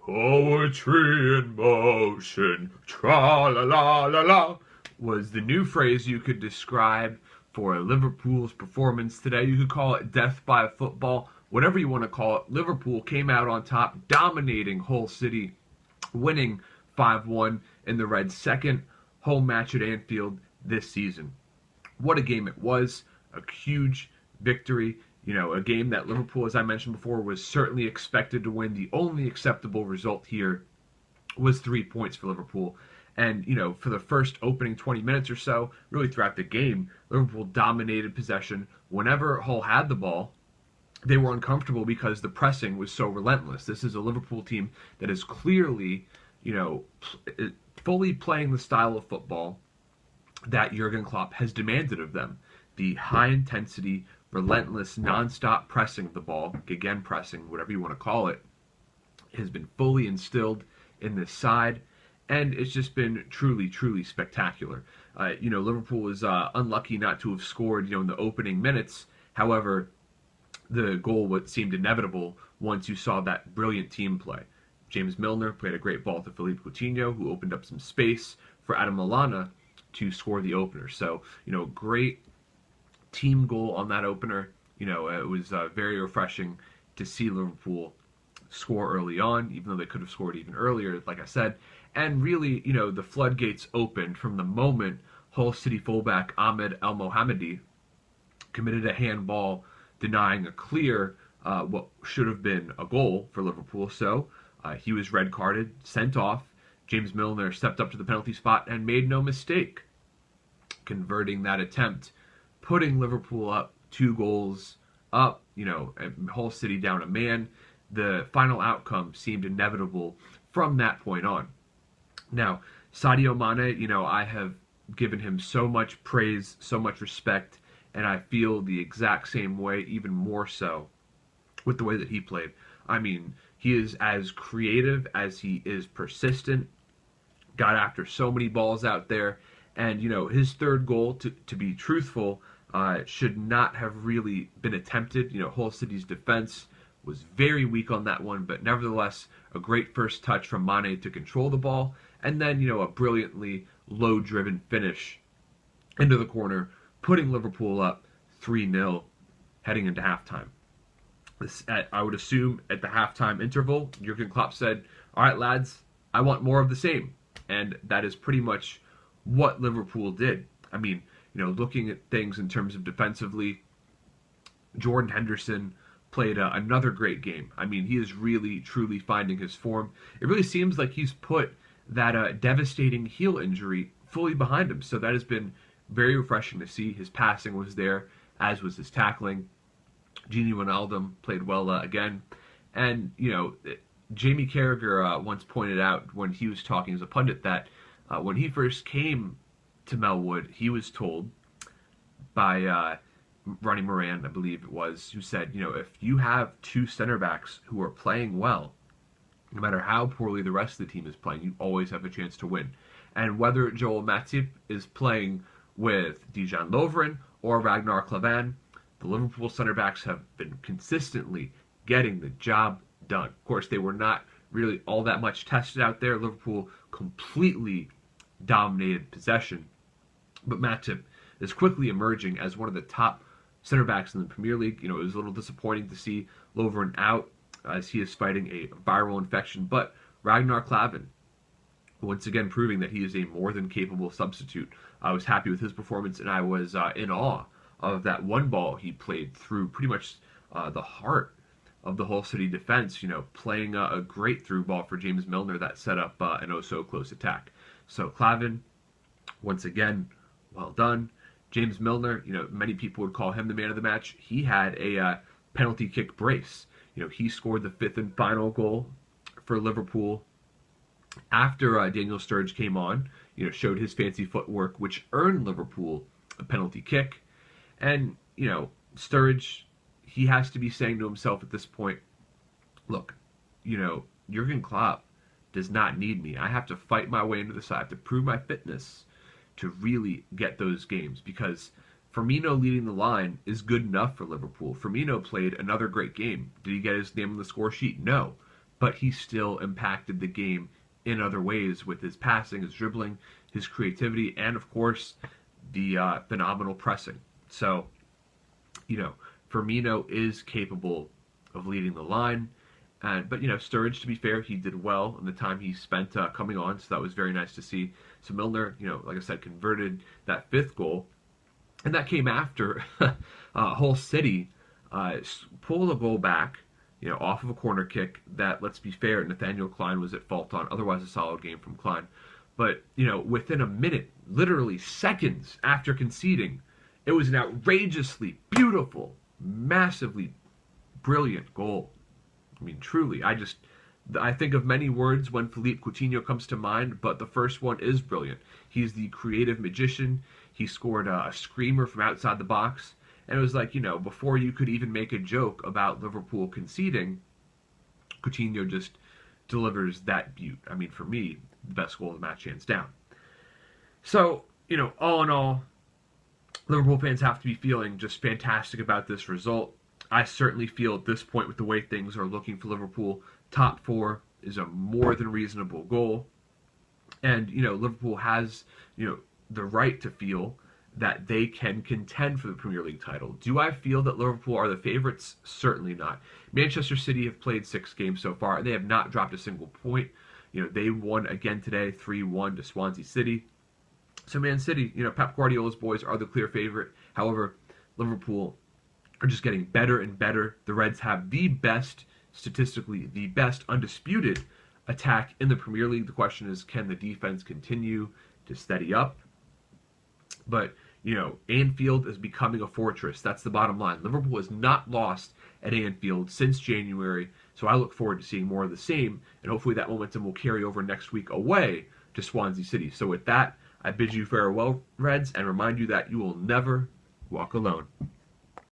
Poetry in motion, tra la la la la, was the new phrase you could describe for Liverpool's performance today. You could call it death by football, whatever you want to call it. Liverpool came out on top, dominating Hull City, winning 5-1 in the Reds' second home match at Anfield this season. What a game it was, a huge victory. A game that Liverpool, as I mentioned before, was certainly expected to win. The only acceptable result here was 3 points for Liverpool. And, for the first opening 20 minutes or so, really throughout the game, Liverpool dominated possession. Whenever Hull had the ball, they were uncomfortable because the pressing was so relentless. This is a Liverpool team that is clearly, fully playing the style of football that Jurgen Klopp has demanded of them. The high intensity, relentless, non-stop pressing of the ball, again pressing, whatever you want to call it, has been fully instilled in this side, and it's just been truly, truly spectacular. Liverpool was unlucky not to have scored, in the opening minutes. However, the goal would seemed inevitable once you saw that brilliant team play. James Milner played a great ball to Philippe Coutinho, who opened up some space for Adam Lallana to score the opener. So, great team goal on that opener. It was very refreshing to see Liverpool score early on, even though they could have scored even earlier, like I said. And really, the floodgates opened from the moment Hull City fullback Ahmed El Mohammadi committed a handball denying a clear, what should have been a goal for Liverpool. So he was red carded, sent off. James Milner stepped up to the penalty spot and made no mistake converting that attempt, putting Liverpool up 2 goals up, and Hull City down a man. The final outcome seemed inevitable from that point on. Now, Sadio Mane, I have given him so much praise, so much respect, and I feel the exact same way, even more so, with the way that he played. I mean, he is as creative as he is persistent, got after so many balls out there, and, his third goal, to be truthful, should not have really been attempted. Hull City's defense was very weak on that one, but nevertheless, a great first touch from Mane to control the ball, and then, a brilliantly low-driven finish into the corner, putting Liverpool up 3-0 heading into halftime. I would assume at the halftime interval, Jurgen Klopp said, "All right, lads, I want more of the same." And that is pretty much what Liverpool did. I mean, looking at things in terms of defensively, Jordan Henderson played another great game. I mean, he is really, truly finding his form. It really seems like he's put that devastating heel injury fully behind him. So that has been very refreshing to see. His passing was there, as was his tackling. Gini Wijnaldum played well again. And, Jamie Carragher once pointed out when he was talking as a pundit that when he first came to Melwood, he was told by Ronnie Moran, I believe it was, who said, if you have 2 center backs who are playing well, no matter how poorly the rest of the team is playing, you always have a chance to win. And whether Joel Matip is playing with Dejan Lovren or Ragnar Klavan, the Liverpool center backs have been consistently getting the job done. Of course, they were not really all that much tested out there. Liverpool completely dominated possession. But Matip is quickly emerging as one of the top center backs in the Premier League. It was a little disappointing to see Lovren out as he is fighting a viral infection. But Ragnar Klavan, once again proving that he is a more than capable substitute. I was happy with his performance, and I was in awe of that one ball he played through pretty much the heart of the Hull City defense, playing a great through ball for James Milner that set up an oh-so-close attack. So Klavan, once again, well done. James Milner, many people would call him the man of the match. He had a penalty kick brace. He scored the 5th and final goal for Liverpool after Daniel Sturridge came on, showed his fancy footwork, which earned Liverpool a penalty kick. And, Sturridge, he has to be saying to himself at this point, look, Jurgen Klopp does not need me. I have to fight my way into the side. I have to prove my fitness to really get those games, because Firmino leading the line is good enough for Liverpool. Firmino played another great game. Did he get his name on the score sheet? No. but he still impacted the game in other ways with his passing, his dribbling, his creativity, and of course, the phenomenal pressing. So, Firmino is capable of leading the line. But Sturridge, to be fair, he did well in the time he spent coming on, so that was very nice to see. So Milner, like I said, converted that fifth goal, and that came after Hull City pulled a goal back, off of a corner kick that, let's be fair, Nathaniel Klein was at fault on. Otherwise, a solid game from Klein. But within a minute, literally seconds after conceding, it was an outrageously beautiful, massively brilliant goal. I mean, truly, I think of many words when Philippe Coutinho comes to mind, but the first one is brilliant. He's the creative magician. He scored a screamer from outside the box. And it was like, before you could even make a joke about Liverpool conceding, Coutinho just delivers that beaut. I mean, for me, the best goal of the match, hands down. So, all in all, Liverpool fans have to be feeling just fantastic about this result. I certainly feel at this point, with the way things are looking for Liverpool, top four is a more than reasonable goal. And, Liverpool has, the right to feel that they can contend for the Premier League title. Do I feel that Liverpool are the favorites? Certainly not. Manchester City have played 6 games so far. They have not dropped a single point. They won again today, 3-1 to Swansea City. So Man City, Pep Guardiola's boys are the clear favorite. However, Liverpool are just getting better and better. The Reds have statistically the best undisputed attack in the Premier League. The question is, can the defense continue to steady up? But, Anfield is becoming a fortress. That's the bottom line. Liverpool has not lost at Anfield since January, so I look forward to seeing more of the same, and hopefully that momentum will carry over next week away to Swansea City. So with that, I bid you farewell, Reds, and remind you that you will never walk alone.